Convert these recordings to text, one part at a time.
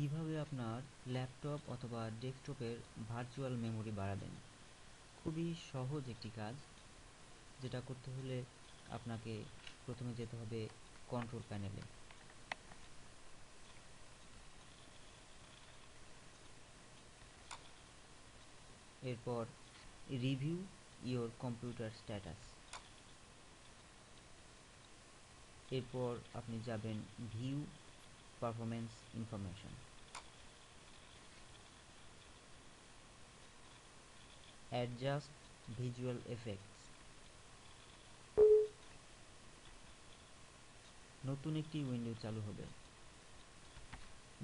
কিভাবে আপনার ল্যাপটপ অথবা ডেস্কটপের ভার্চুয়াল মেমরি বাড়াবেন। খুবই সহজ একটি কাজ, যেটা করতে হলে আপনাকে প্রথমে যেতে হবে কন্ট্রোল প্যানেলে। এরপর রিভিউ ইওর কম্পিউটার স্ট্যাটাস। এরপর আপনি যাবেন view performance information. Adjust visual effects. নতুন একটি উইন্ডো চালু হবে,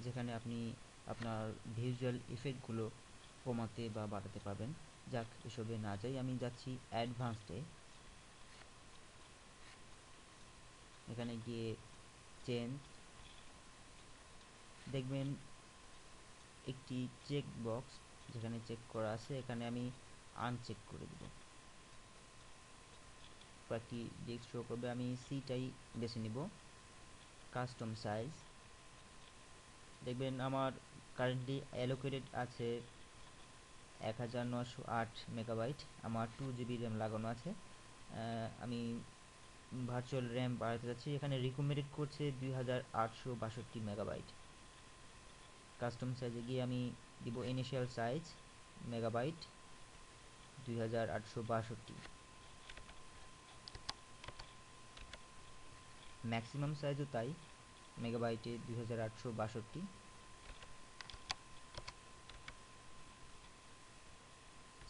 যেখানে আপনি আপনার ভিজুয়াল ইফেক্টগুলো কমাতে বা বাড়াতে পারবেন। যাক, এসবে না যাই, আমি যাচ্ছি অ্যাডভান্সডে। এখানে গিয়ে চেঞ্জ দেখবেন একটি চেক বক্স যেখানে চেক করা আছে, এখানে আমি আনচেক করে দেব। কয়েকটি ডিস্ক শো করবে, আমি সিটাই বেছে নিব। কাস্টম সাইজ দেখবেন আমার কারেন্টলি অ্যালোকেটেড আছে 1908 মেগাবাইট। আমার 2 GB র্যাম লাগানো আছে। আমি ভার্চুয়াল র্যাম বাড়াতে যাচ্ছি, এখানে রিকমেন্ডেড করছে 2862 মেগাবাইট। কাস্টম সাইজে গিয়ে আমি দিব ইনিশিয়াল সাইজ মেগাবাইট 2862, ম্যাক্সিমাম সাইজও তাই, মেগাবাইটে 2862।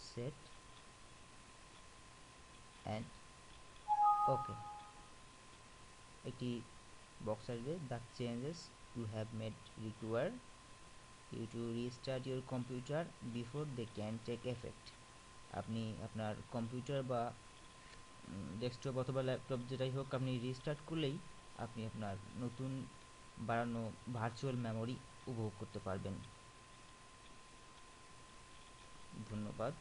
Set and okay. একটি বক্স আসবে, the changes you have made require you to restart your computer before they can take effect. আপনি আপনার কম্পিউটার বা ডেস্কটপ অথবা ল্যাপটপ যেটাই হোক, আপনি রিস্টার্ট করলেই আপনি আপনার নতুন বাড়ানো ভার্চুয়াল মেমরি উপভোগ করতে পারবেন। ধন্যবাদ।